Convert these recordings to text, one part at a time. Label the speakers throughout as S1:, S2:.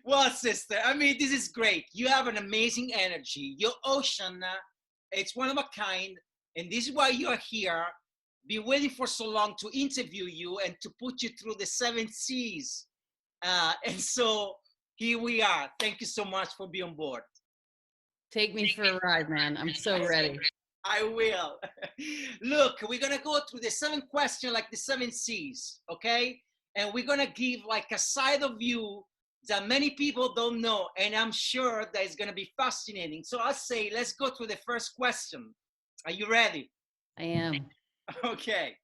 S1: Well, sister, I mean, this is great. You have an amazing energy. Your ocean, it's one of a kind, and this is why you're here. Been waiting for so long to interview you and to put you through the 7 seas. And so here we are. Thank you so much for being on board.
S2: Take me for a ride, man. I'm so ready.
S1: I will. Look, we're gonna go through the 7 questions like the 7 C's, okay? And we're gonna give like a side of you that many people don't know, and I'm sure that it's gonna be fascinating. So I'll say, let's go through the first question. Are you ready?
S2: I am.
S1: Okay.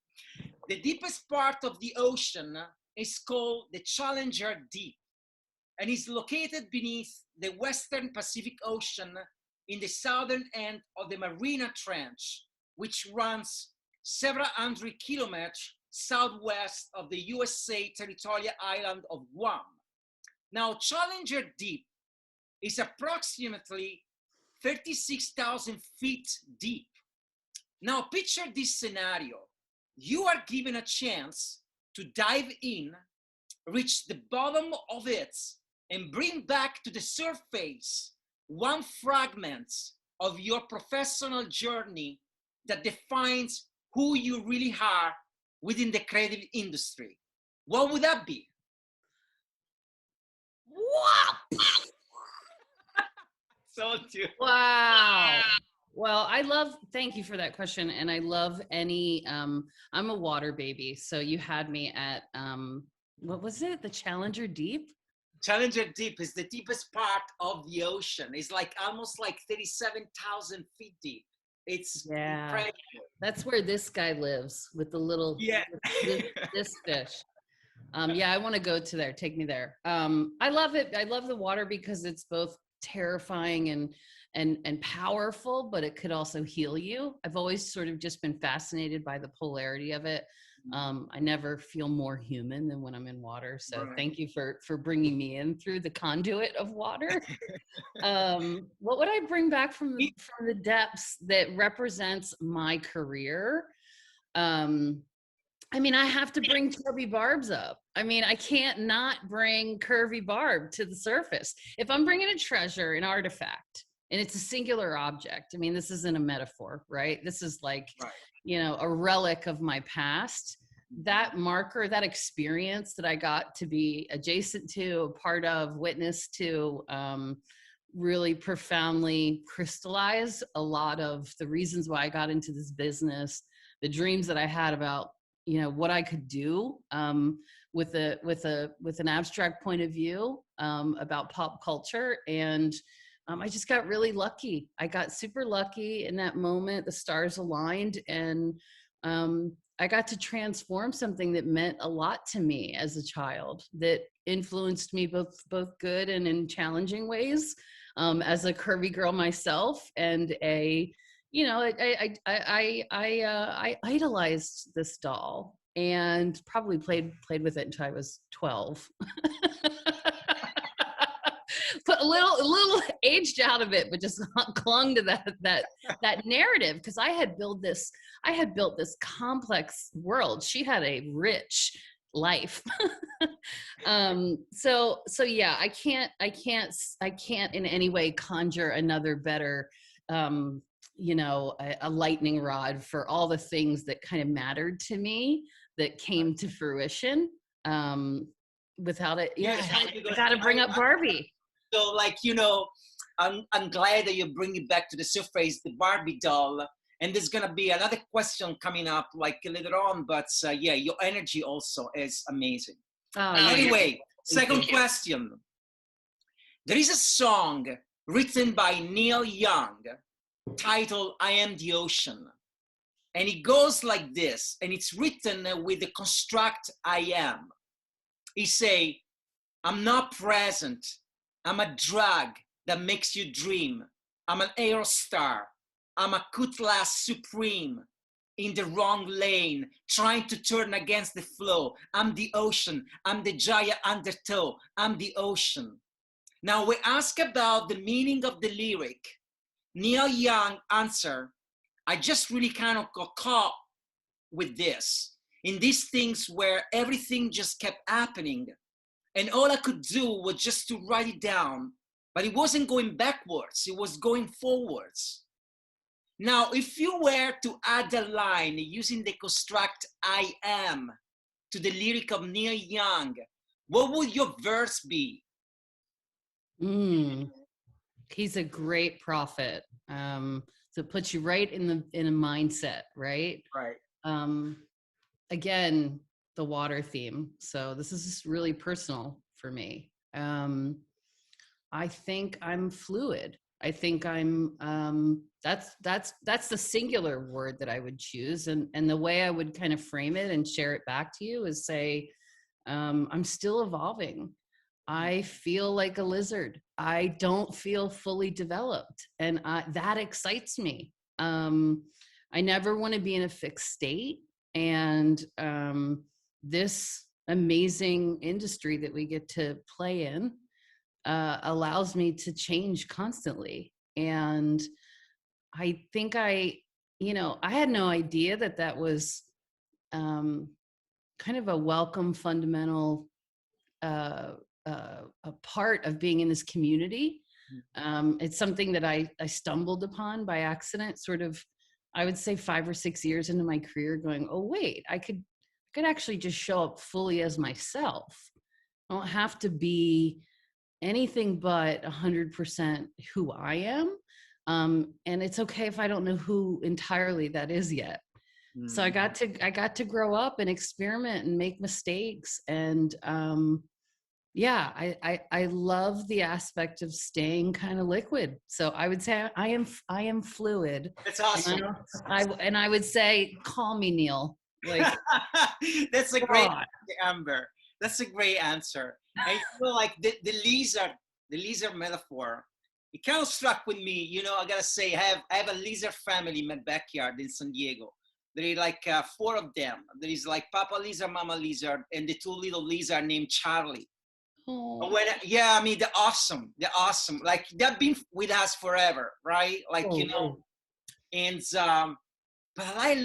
S1: The deepest part of the ocean is called the Challenger Deep, and is located beneath the Western Pacific Ocean in the southern end of the Mariana Trench, which runs several hundred kilometers southwest of the USA territorial island of Guam. Now, Challenger Deep is approximately 36,000 feet deep. Now, picture this scenario. You are given a chance to dive in, reach the bottom of it, and bring back to the surface one fragment of your professional journey that defines who you really are within the creative industry. What would that be?
S2: Wow.
S1: So
S2: Wow. Well, thank you for that question. And I love I'm a water baby. So you had me at, what was it? The Challenger Deep?
S1: Challenger Deep is the deepest part of the ocean. It's like almost like 37,000 feet deep. It's incredible.
S2: That's where this guy lives with the little, this fish. Yeah, I want to go to there. Take me there. I love it. I love the water because it's both terrifying and powerful, but it could also heal you. I've always sort of just been fascinated by the polarity of it. I never feel more human than when I'm in water. So thank you for bringing me in through the conduit of water. What would I bring back from the depths that represents my career? I mean, I have to bring Curvy Barbs up. I mean, I can't not bring Curvy Barb to the surface. If I'm bringing a treasure, an artifact, and it's a singular object, I mean, this isn't a metaphor, right? This is like, a relic of my past. That marker, that experience that I got to be adjacent to, a part of, witness to, really profoundly crystallize a lot of the reasons why I got into this business, the dreams that I had about what I could do with an abstract point of view about pop culture. And I just got really lucky. I got super lucky in that moment. The stars aligned, and I got to transform something that meant a lot to me as a child, that influenced me both good and in challenging ways, as a curvy girl myself, and I idolized this doll and probably played with it until I was 12. But a little aged out of it, but just clung to that narrative, because I had built this complex world. She had a rich life. So yeah, I can't in any way conjure another better a lightning rod for all the things that kind of mattered to me that came to fruition. Without it, I gotta bring up Barbie.
S1: So I'm glad that you bring it back to the surface, the Barbie doll. And there's gonna be another question coming up like later on, but your energy also is amazing. Anyway, second question. There is a song written by Neil Young titled "I Am the Ocean," and it goes like this, and it's written with the construct "I am." He say, "I'm not present. I'm a drug that makes you dream. I'm an aerostar. I'm a cutlass supreme in the wrong lane, trying to turn against the flow. I'm the ocean. I'm the giant undertow. I'm the ocean." Now we ask about the meaning of the lyric. Neil Young answer, "I just really kind of got caught with this, in these things where everything just kept happening. And all I could do was just to write it down, but it wasn't going backwards, it was going forwards. Now, if you were to add a line using the construct I am to the lyric of Neil Young, what would your verse be?
S2: He's a great prophet. So it puts you right in a mindset, right?
S1: Right.
S2: Again, the water theme. So this is just really personal for me. I think I'm fluid. I think I'm that's the singular word that I would choose. And the way I would kind of frame it and share it back to you is say, I'm still evolving. I feel like a lizard. I don't feel fully developed. And that excites me. I never want to be in a fixed state. And this amazing industry that we get to play in allows me to change constantly. And I think I had no idea that was kind of a welcome fundamental a part of being in this community. It's something that I stumbled upon by accident, sort of, I would say 5 or 6 years into my career, going, oh, wait, I could actually just show up fully as myself. I don't have to be anything but 100% who I am. And it's okay if I don't know who entirely that is yet. So I got to grow up and experiment and make mistakes. And yeah, I love the aspect of staying kind of liquid. So I would say I am fluid.
S1: That's awesome.
S2: And I would say, call me Neil. Like,
S1: that's a great answer, Amber. That's a great answer. I feel like the lizard metaphor, it kind of struck with me. You know, I gotta say, I have a lizard family in my backyard in San Diego. There are like 4 of them. There is like Papa Lizard, Mama Lizard, and the 2 little lizards named Charlie.
S2: oh.
S1: Yeah, I mean, they're awesome. They're awesome. Like, they've been with us forever, right? Like, you know, and but I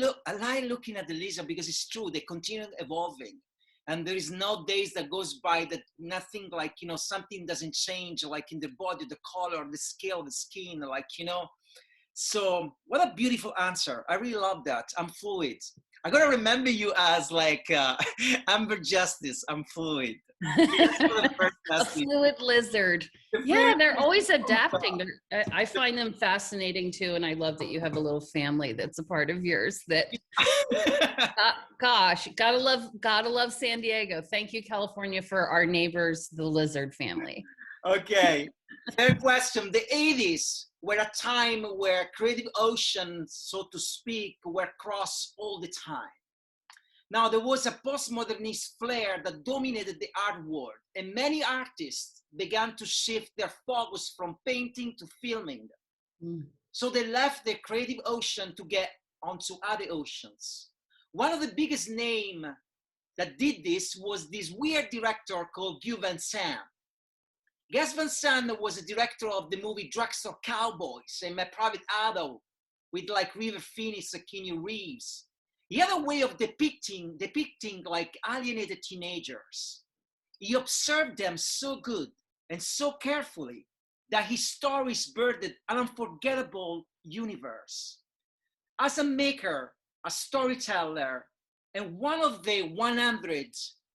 S1: like looking at the lizard because it's true. They continue evolving, and there is no days that goes by that nothing, like, you know, something doesn't change, like in the body, the color, the scale, the skin, like, you know. So what a beautiful answer. I really love that. I'm fluid. I'm gonna remember you as like Amber Justice. I'm fluid.
S2: A fluid lizard. Yeah, they're always adapting. I find them fascinating too, and I love that you have a little family that's a part of yours. That, gosh, gotta love San Diego. Thank you, California, for our neighbors, the lizard family.
S1: Okay. Third question. The 80s were a time where creative oceans, so to speak, were crossed all the time. Now, there was a postmodernist flair that dominated the art world, and many artists began to shift their focus from painting to filming. So they left the creative ocean to get onto other oceans. One of the biggest names that did this was this weird director called Gus Van Sant. Gus Van Sant was a director of the movie Drugstore Cowboys and My Private Idaho with like River Phoenix and Keanu Reeves. He had a way of depicting like alienated teenagers. He observed them so good and so carefully that his stories birthed an unforgettable universe. As a maker, a storyteller, and one of the 100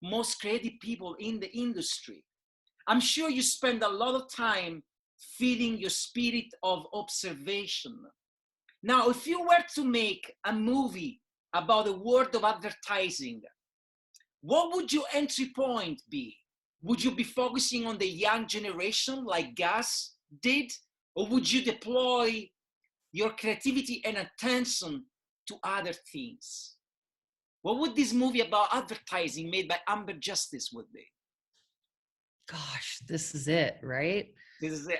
S1: most creative people in the industry, I'm sure you spend a lot of time feeding your spirit of observation. Now, if you were to make a movie about the world of advertising, what would your entry point be? Would you be focusing on the young generation like Gus did? Or would you deploy your creativity and attention to other things? What would this movie about advertising made by Amber Justice would be?
S2: Gosh, this is it, right?
S1: This is it.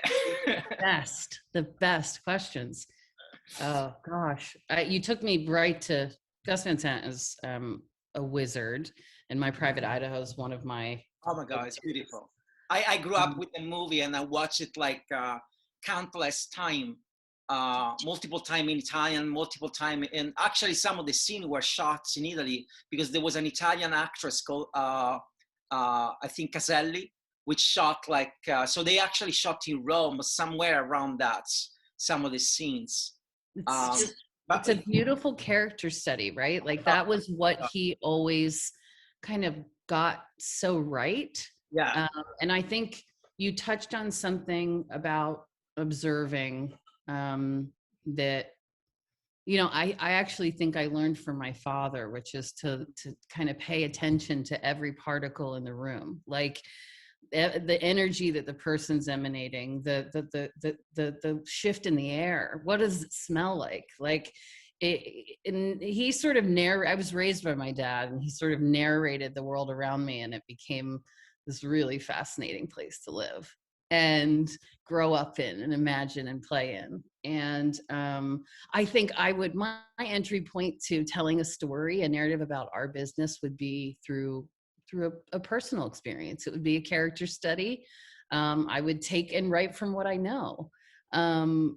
S2: The best questions. Oh gosh, you took me right to Gus Van Sant is a wizard, and My Private Idaho is one of my.
S1: Oh my God, it's beautiful. I grew up with the movie and I watched it like countless time, multiple time in Italian, multiple time in, actually some of the scenes were shot in Italy because there was an Italian actress called I think Caselli, which shot like, so they actually shot in Rome, somewhere around that, some of the scenes.
S2: It's just,
S1: But
S2: it's a beautiful character study, right? Like that was what he always kind of got so right.
S1: yeah,
S2: And I think you touched on something about observing, that, I actually think I learned from my father, which is to kind of pay attention to every particle in the room. Like the energy that the person's emanating, the shift in the air. What does it smell like? Like and he sort of I was raised by my dad, and he sort of narrated the world around me, and it became this really fascinating place to live and grow up in and imagine and play in. And I think my entry point to telling a story, a narrative about our business, would be through a personal experience. It would be a character study. I would take and write from what I know. And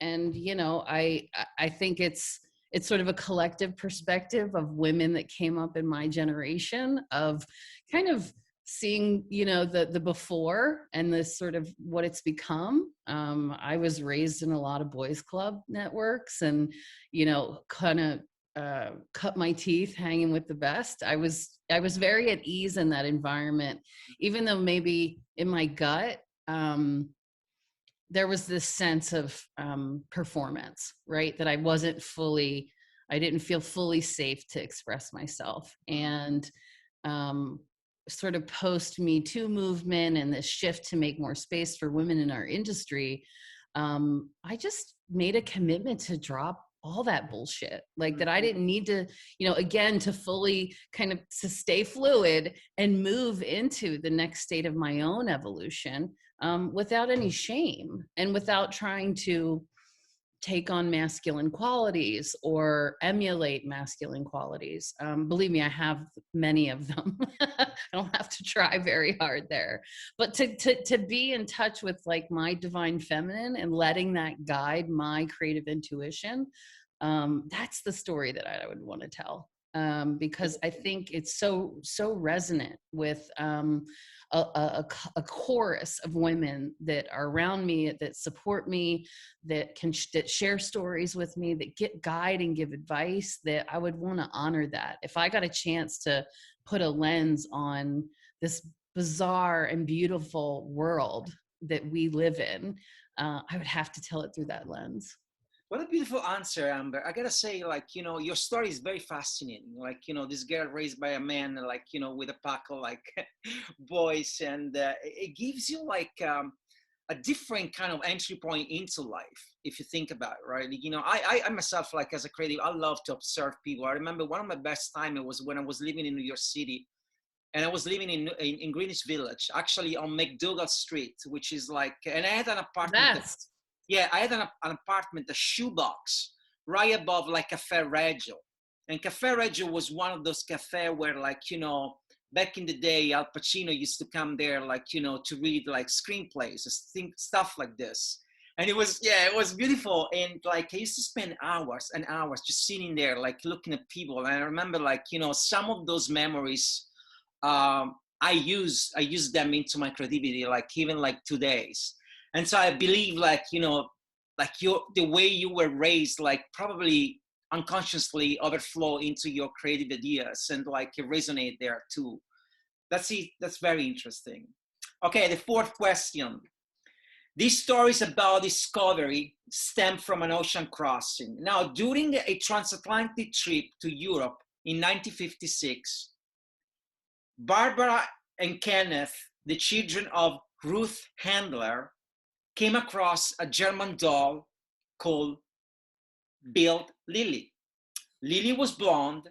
S2: I think it's sort of a collective perspective of women that came up in my generation, of kind of seeing, the before and this sort of what it's become. I was raised in a lot of boys club networks, and, kind of cut my teeth hanging with the best. I was very at ease in that environment, even though maybe in my gut, there was this sense of performance, right? That I didn't feel fully safe to express myself. And sort of post Me Too movement and this shift to make more space for women in our industry, I just made a commitment to drop all that bullshit, like that I didn't need to, again, to fully kind of to stay fluid and move into the next state of my own evolution, without any shame and without trying to take on masculine qualities or emulate masculine qualities. Believe me, I have many of them. I don't have to try very hard there. But to be in touch with like my divine feminine and letting that guide my creative intuition, that's the story that I would want to tell. Because I think it's so resonant with a chorus of women that are around me, that support me, that share stories with me, that get guide and give advice, that I would want to honor that. If I got a chance to put a lens on this bizarre and beautiful world that we live in, I would have to tell it through that lens.
S1: What a beautiful answer, Amber. I gotta say, like, your story is very fascinating. Like, this girl raised by a man, like, with a pack of like boys, and it gives you like a different kind of entry point into life, if you think about it, right? I myself, like as a creative, I love to observe people. I remember one of my best time, it was when I was living in New York City, and I was living in Greenwich Village, actually on McDougal Street, which is like, and I had an apartment. Yeah, I had an apartment, a shoebox, right above like Cafe Reggio. And Cafe Reggio was one of those cafes where, like, back in the day, Al Pacino used to come there, like, to read like screenplays, stuff like this. And it was beautiful. And like, I used to spend hours and hours just sitting there, like looking at people. And I remember, like, some of those memories, I use them into my creativity, like even like today's. And so I believe, like, like the way you were raised, like probably unconsciously overflow into your creative ideas and like resonate there too. That's very interesting. Okay, the fourth question. These stories about discovery stem from an ocean crossing. Now, during a transatlantic trip to Europe in 1956, Barbara and Kenneth, the children of Ruth Handler, came across a German doll called Build Lily. Lily was blonde.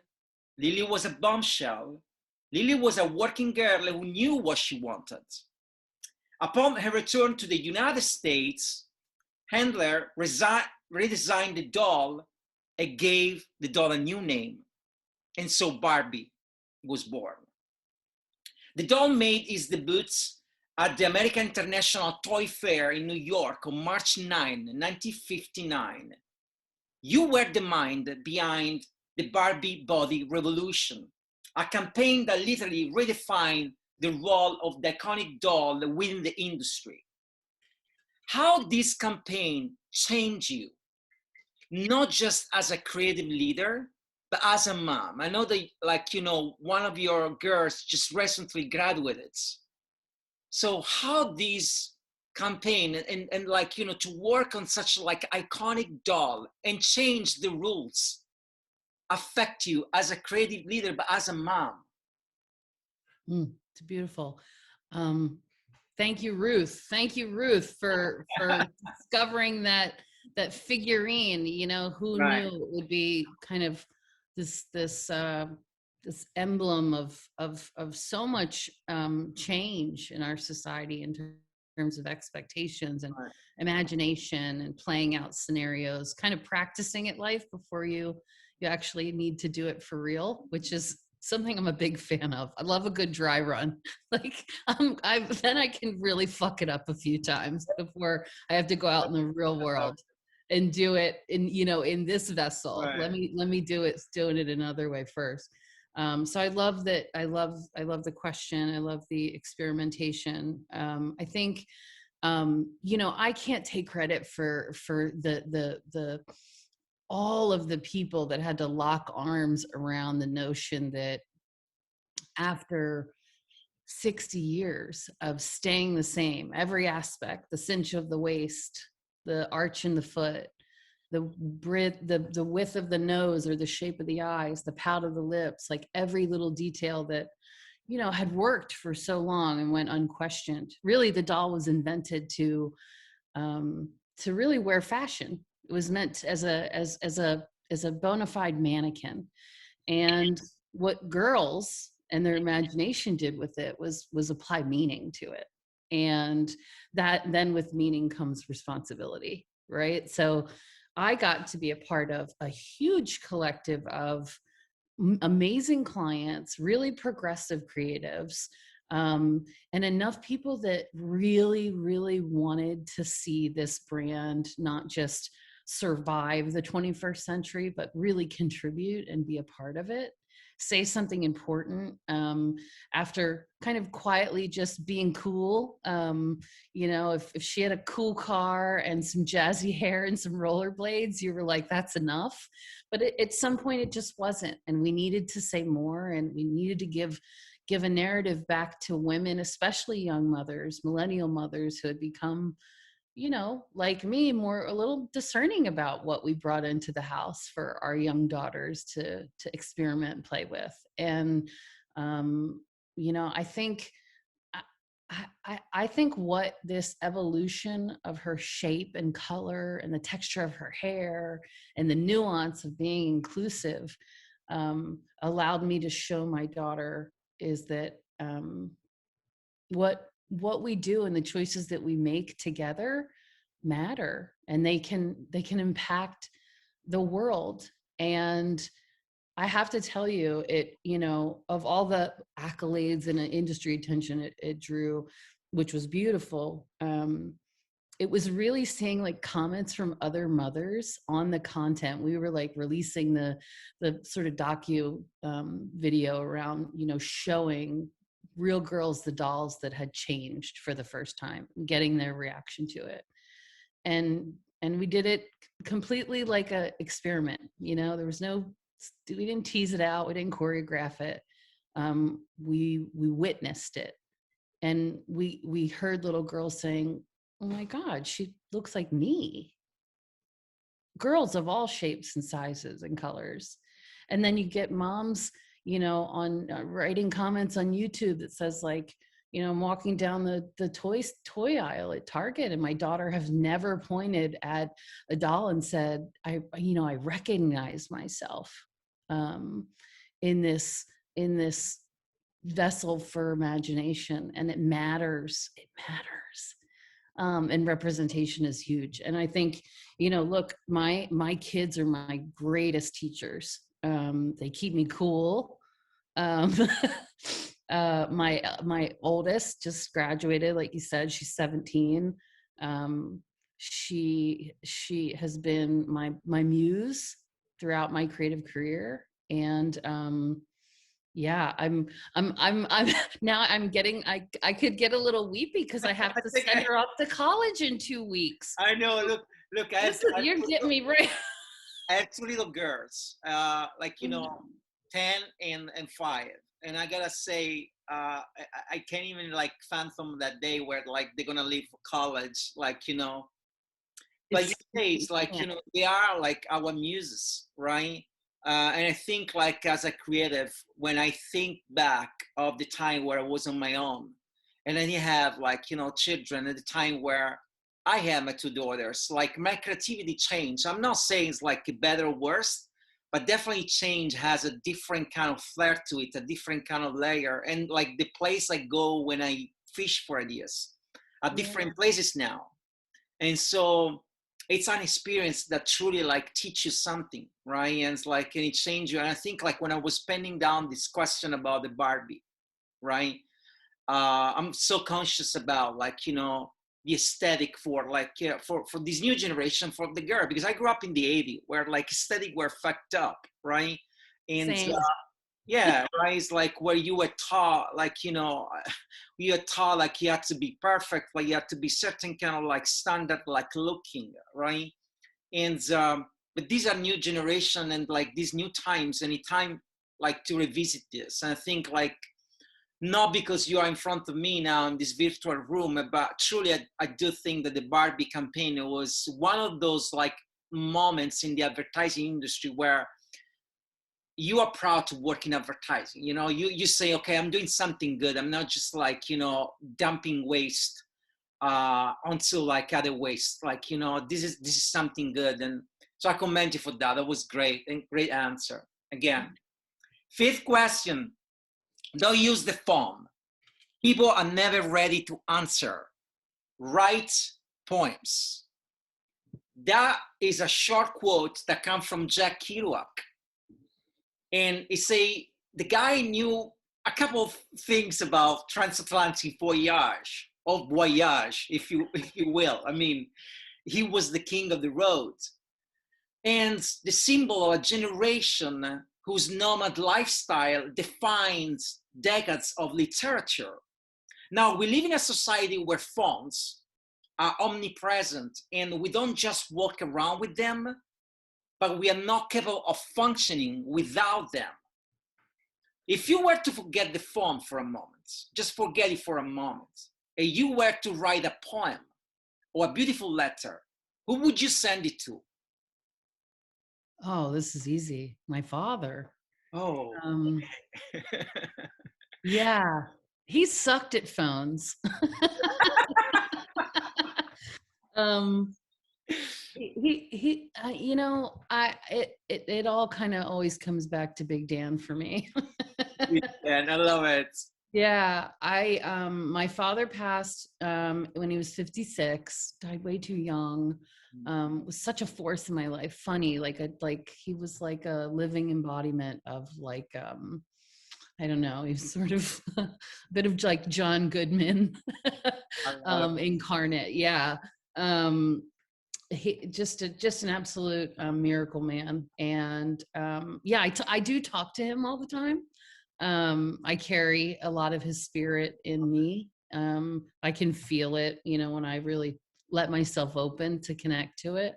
S1: Lily was a bombshell. Lily was a working girl who knew what she wanted. Upon her return to the United States, Handler redesigned the doll and gave the doll a new name. And so Barbie was born. The doll made its debut at the American International Toy Fair in New York on March 9, 1959. You were the mind behind the Barbie body revolution, a campaign that literally redefined the role of the iconic doll within the industry. How this campaign changed you, not just as a creative leader, but as a mom. I know that, like, you know, one of your girls just recently graduated. So how this campaign and like, you know, to work on such like iconic doll and change the rules affect you as a creative leader, but as a mom?
S2: It's beautiful. Thank you, Ruth. Thank you, Ruth, for discovering that figurine. You know, who
S1: Right.
S2: knew it would be kind of this emblem of so much change in our society in terms of expectations and
S1: Right.
S2: imagination and playing out scenarios, kind of practicing at life before you actually need to do it for real, which is something I'm a big fan of. I love a good dry run. Like then I can really fuck it up a few times before I have to go out in the real world and do it in, you know, in this vessel.
S1: Right.
S2: Let me doing it another way first. So I love that. I love the question. I love the experimentation. I think, you know, I can't take credit for the all of the people that had to lock arms around the notion that after 60 years of staying the same, every aspect, the cinch of the waist, the arch in the foot, the width of the nose or the shape of the eyes, the pout of the lips, like every little detail that, you know, had worked for so long and went unquestioned. Really, the doll was invented to really wear fashion. It was meant as a bona fide mannequin. And what girls and their imagination did with it was apply meaning to it. And that then with meaning comes responsibility, right? So I got to be a part of a huge collective of amazing clients, really progressive creatives, and enough people that really, really wanted to see this brand not just survive the 21st century, but really contribute and be a part of it. Say something important after kind of quietly just being cool. You know, if she had a cool car and some jazzy hair and some rollerblades, you were like, that's enough. But at some point, it just wasn't. And we needed to say more, and we needed to give a narrative back to women, especially young mothers, millennial mothers who had become, you know, like me, more a little discerning about what we brought into the house for our young daughters to experiment and play with. And you know, I think I think what this evolution of her shape and color and the texture of her hair and the nuance of being inclusive allowed me to show my daughter is that what we do and the choices that we make together matter, and they can impact the world. And I have to tell you, it, you know, of all the accolades and industry attention it drew, which was beautiful, it was really seeing like comments from other mothers on the content. We were like releasing the sort of docu video around, you know, showing real girls the dolls that had changed for the first time, getting their reaction to it. And we did it completely like a experiment. You know, there was no, we didn't tease it out, we didn't choreograph it. We witnessed it, and we heard little girls saying, oh my God, she looks like me. Girls of all shapes and sizes and colors. And then you get moms, you know, on writing comments on YouTube that says like, you know, I'm walking down the toy aisle at Target, and my daughter has never pointed at a doll and said, I recognize myself in this vessel for imagination, and it matters. It matters. And representation is huge. And I think, you know, look, my kids are my greatest teachers. They keep me cool. My oldest just graduated, like you said, she's 17. She has been my muse throughout my creative career. And Yeah, I'm now I'm getting, I could get a little weepy because I have
S1: I
S2: to
S1: think
S2: send her off to college in 2 weeks.
S1: I know. Look.
S2: This is, you're getting me right.
S1: I have two little girls, like, 10 and 5. And I gotta say, I can't even like fathom that day where like they're gonna leave for college, like, but
S2: It's,
S1: you say it's like,
S2: yeah,
S1: they are like our muses, right? And I think like as a creative, when I think back of the time where I was on my own, and then you have like, children at the time where I had my two daughters, like my creativity changed. I'm not saying it's like better or worse, but definitely change has a different kind of flair to it, a different kind of layer. And like the place I go when I fish for ideas are
S2: yeah,
S1: different places now. And so it's an experience that truly like teach you something, right? And it's like, can it change you? And I think like when I was penning down this question about the Barbie, right? I'm so conscious about like, the aesthetic for like, for this new generation, for the girl, because I grew up in the 80s where like aesthetic were fucked up, right? And
S2: same.
S1: yeah, right. It's like where you were taught, like, you were taught like you had to be perfect, like you had to be certain kind of like standard, like looking, right? And but these are new generation and like these new times, any time like to revisit this. And I think like not because you are in front of me now in this virtual room, but truly I do think that the Barbie campaign was one of those like moments in the advertising industry where you are proud to work in advertising. You say, okay, I'm doing something good. I'm not just like, dumping waste onto like other waste. Like, this is something good. And so I commend you for that. That was great and great answer. Again, fifth question, don't use the phone. People are never ready to answer. Write poems. That is a short quote that comes from Jack Kerouac. And the guy knew a couple of things about transatlantic voyage, or voyage, if you will. I mean, he was the king of the road, and the symbol of a generation whose nomad lifestyle defines decades of literature. Now we live in a society where phones are omnipresent, and we don't just walk around with them, but we are not capable of functioning without them. If you were to forget the phone for a moment, just forget it for a moment, and you were to write a poem or a beautiful letter, who would you send it to?
S2: Oh, this is easy. My father.
S1: Oh,
S2: Um,
S1: okay.
S2: yeah, he sucked at phones. um, it all kind of always comes back to Big Dan for me.
S1: And I love it.
S2: Yeah, my father passed when he was 56, died way too young. Was such a force in my life. Funny, like he was like a living embodiment of like I don't know, he was sort of a bit of like John Goodman
S1: I love it.
S2: incarnate. Yeah. He just an absolute miracle man. And yeah, I do talk to him all the time. I carry a lot of his spirit in me. I can feel it, when I really let myself open to connect to it.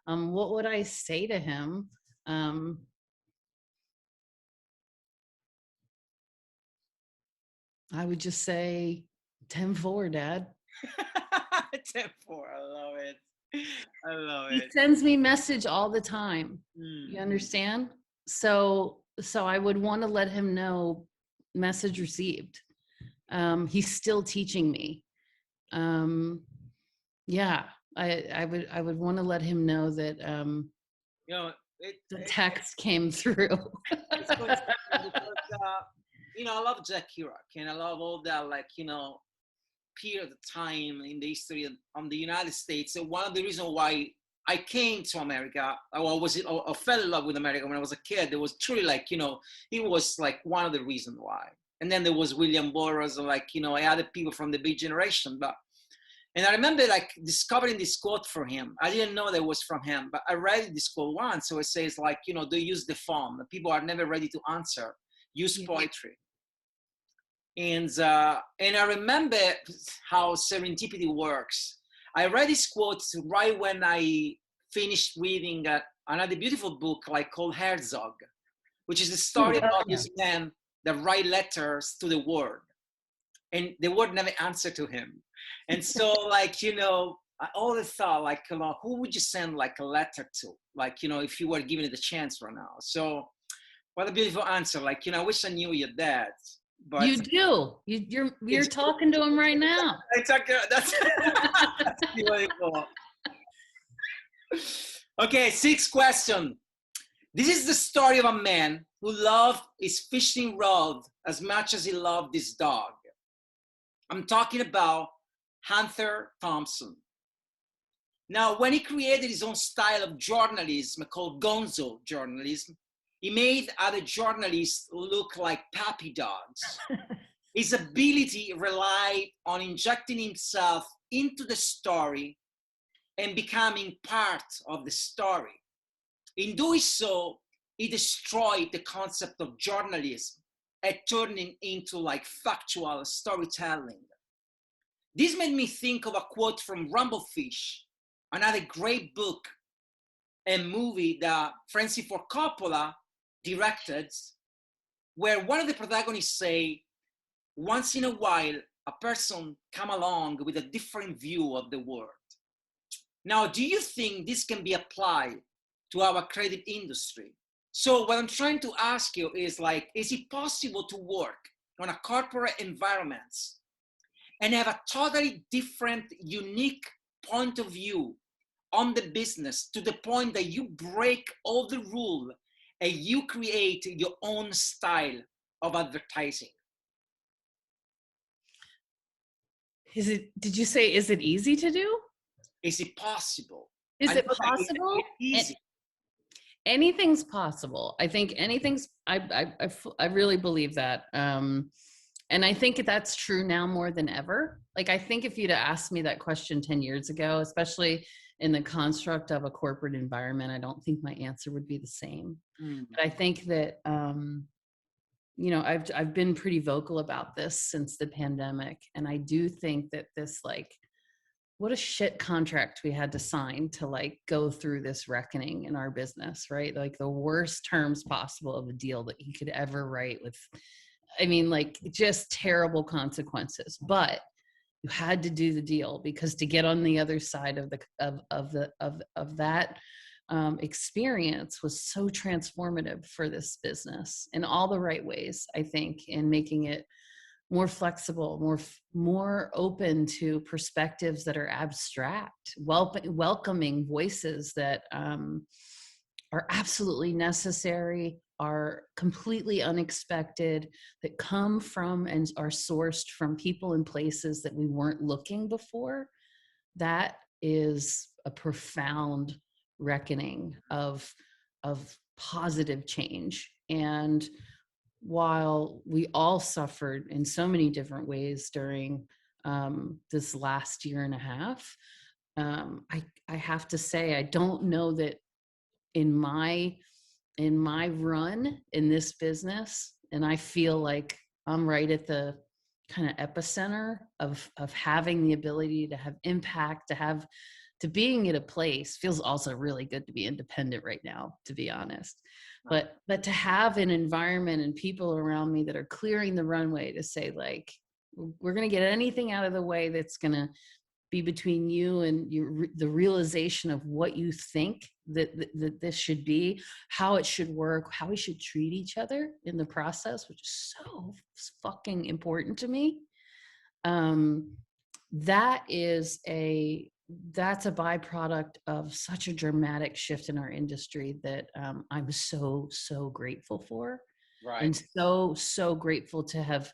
S2: What would I say to him? I would just say 10-4, Dad.
S1: 10-4. I love it. I love
S2: He
S1: it.
S2: sends me message all the time. You
S1: Mm.
S2: understand? So I would want to let him know, message received. He's still teaching me. Yeah, I would want to let him know that
S1: You know,
S2: the text came through.
S1: it's so interesting because, I love Jack Kerouac and I love all that, like, period of time in the history of the United States. And one of the reasons why I came to America, I fell in love with America when I was a kid. It was truly like, it was like one of the reasons why. And then there was William Burroughs, and like, I had people from the big generation. And I remember like discovering this quote from him. I didn't know that it was from him, but I read this quote once. So it says like, they use the phone. People are never ready to answer. use poetry. And I remember how serendipity works. I read this quote right when I finished reading another beautiful book called Herzog, which is a story about this man that write letters to the world, and the world never answered to him. And so, I always thought, who would you send a letter to? If you were given it a chance right now. So, what a beautiful answer. I wish I knew your dad. But
S2: you do. You're talking to him right now.
S1: Exactly. That's beautiful. Okay, 6th question. This is the story of a man who loved his fishing rod as much as he loved his dog. I'm talking about Hunter Thompson. Now, when he created his own style of journalism called gonzo journalism, he made other journalists look like puppy dogs. His ability relied on injecting himself into the story and becoming part of the story. In doing so, he destroyed the concept of journalism and turning into factual storytelling. This made me think of a quote from Rumblefish, another great book and movie that Francis Ford Coppola directed, where one of the protagonists say, once in a while, a person come along with a different view of the world. Now, do you think this can be applied to our creative industry? So what I'm trying to ask you is is it possible to work on a corporate environment and have a totally different, unique point of view on the business to the point that you break all the rules and you create your own style of advertising?
S2: Did you say, is it easy to do?
S1: Is it possible?
S2: Is it possible?
S1: Easy.
S2: Anything's possible. I think anything's, I really believe that. And I think that's true now more than ever. I think if you'd asked me that question 10 years ago, especially in the construct of a corporate environment, I don't think my answer would be the same. But I think that, I've been pretty vocal about this since the pandemic. And I do think that this, what a shit contract we had to sign to go through this reckoning in our business, right? The worst terms possible of a deal that you could ever write with, just terrible consequences. But you had to do the deal because to get on the other side of that experience was so transformative for this business in all the right ways, I think, in making it more flexible, more open to perspectives that are abstract, welcoming voices that are absolutely necessary, are completely unexpected, that come from and are sourced from people and places that we weren't looking before. That is a profound reckoning of positive change. And while we all suffered in so many different ways during this last year and a half, I have to say, I don't know that in my run in this business, and I feel like I'm right at the kind of epicenter of having the ability to have impact, to being at a place. Feels also really good to be independent right now, to be honest. But to have an environment and people around me that are clearing the runway to say, we're going to get anything out of the way that's going to be between you and the realization of what you think that this should be, how it should work, how we should treat each other in the process, which is so fucking important to me. That's a byproduct of such a dramatic shift in our industry that I'm so grateful for.
S1: Right.
S2: And so grateful to have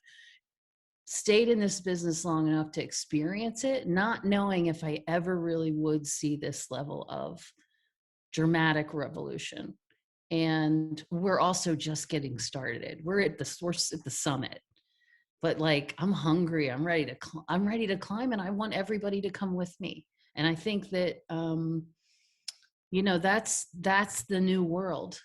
S2: stayed in this business long enough to experience it, not knowing if I ever really would see this level of dramatic revolution. And we're also just getting started. We're at the source, at the summit. But I'm hungry. I'm ready to climb, and I want everybody to come with me. And I think that that's the new world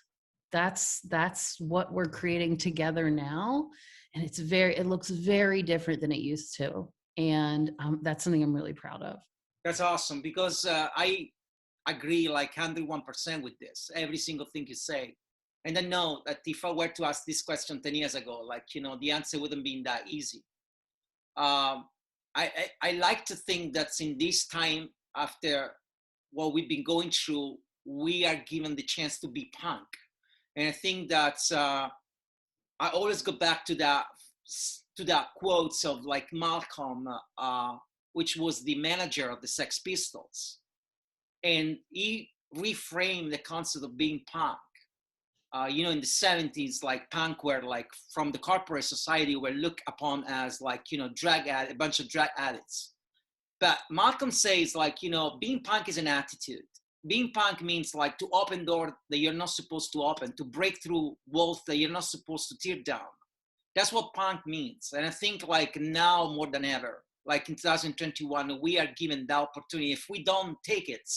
S2: that's what we're creating together now. And it looks very different than it used to. And that's something I'm really proud of.
S1: That's awesome, because I agree like 101% with this, every single thing you say. And I know that if I were to ask this question 10 years ago, like, the answer wouldn't be that easy. I like to think that in this time, after what we've been going through, we are given the chance to be punk. And I think that I always go back to that quotes of like Malcolm, which was the manager of the Sex Pistols. And he reframed the concept of being punk. In the 70s, like punk were like from the corporate society were looked upon as like, a bunch of drug addicts. But Malcolm says like, being punk is an attitude. Being punk means like to open doors that you're not supposed to open, to break through walls that you're not supposed to tear down. That's what punk means. And I think like now more than ever, like in 2021, we are given the opportunity. If we don't take it,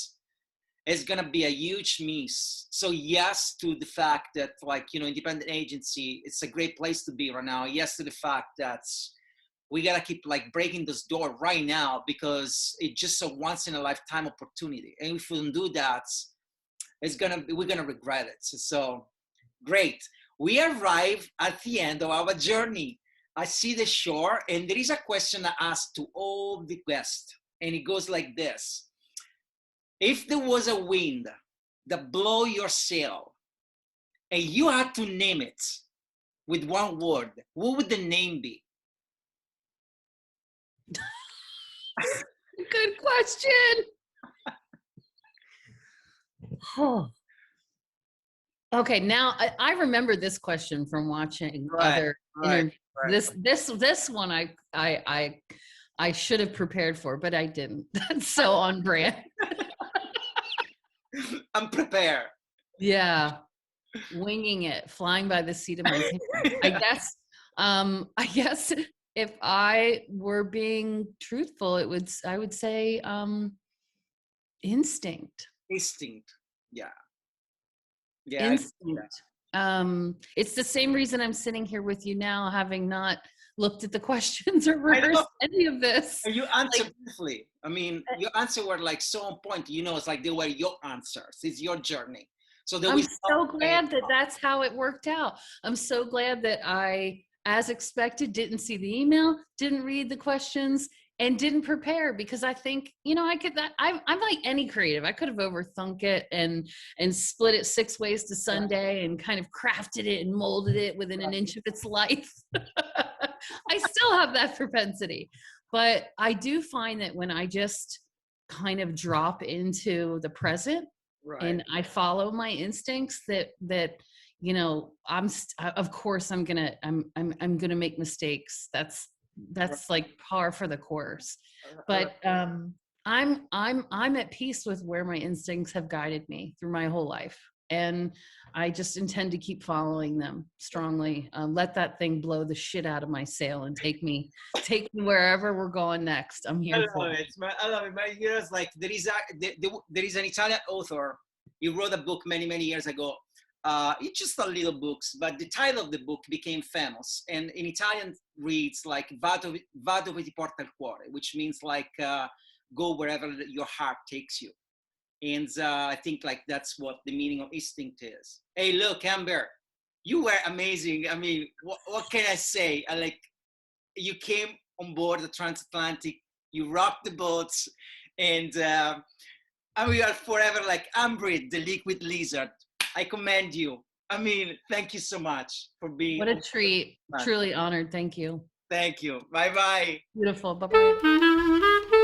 S1: it's gonna be a huge miss. So yes to the fact that like, independent agency, it's a great place to be right now. Yes to the fact that we gotta keep like breaking this door right now, because it's just a once in a lifetime opportunity. And if we don't do that, we're gonna regret it. So great. We arrive at the end of our journey. I see the shore, and there is a question I ask to all the guests, and it goes like this. If there was a wind that blow your sail and you had to name it with one word, what would the name be?
S2: Good question. Oh. Okay, now I remember this question from watching other interviews. This one I should have prepared for, but I didn't. That's so on brand.
S1: I'm prepared.
S2: Yeah, winging it, flying by the seat of my pants. I guess if I were being truthful, I would say instinct.
S1: Instinct, yeah.
S2: Yeah, instinct. It's the same reason I'm sitting here with you now, having not looked at the questions or rehearsed any of this.
S1: You answered beautifully. I mean, your answers were like so on point. It's like they were your answers. It's your journey. So I'm
S2: so glad that that's how it worked out. I'm so glad that I, as expected, didn't see the email, didn't read the questions, and didn't prepare, because I think, I'm like any creative. I could have overthunk it and split it 6 ways to Sunday and kind of crafted it and molded it within an inch of its life. I still have that propensity, but I do find that when I just kind of drop into the present and I follow my instincts, that of course I'm gonna make mistakes. That's like par for the course, but I'm at peace with where my instincts have guided me through my whole life, and I just intend to keep following them strongly. Let that thing blow the shit out of my sail and take me wherever we're going next. I'm here for it.
S1: I love it. It's like there is an Italian author. He wrote a book many years ago. It's just a little books, but the title of the book became famous, and in Italian reads like "Vado dove ti porta il cuore," which means like go wherever your heart takes you. And I think like that's what the meaning of instinct is. Hey, look, Amber, you were amazing. I mean, what can I say? You came on board the transatlantic, you rocked the boats, and we are forever like Ambrid, the liquid lizard. I commend you. I mean, thank you so much for being.
S2: What a treat. Truly honored. Thank you.
S1: Thank you. Bye-bye.
S2: Beautiful. Bye-bye.